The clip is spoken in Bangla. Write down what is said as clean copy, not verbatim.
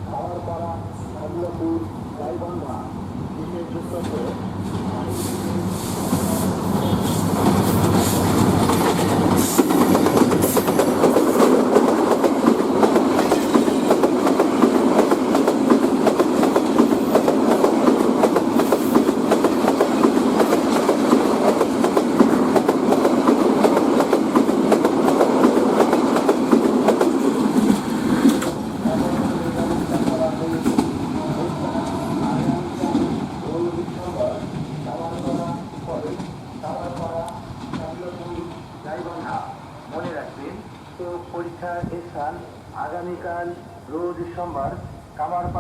খাওয়ারপাড়া কমলাপুর গাইবান্ধা বিশেষযুক্ত মনে রাখবেন তো পরীক্ষার স্থান আগামীকাল রোজ সোমবার কামার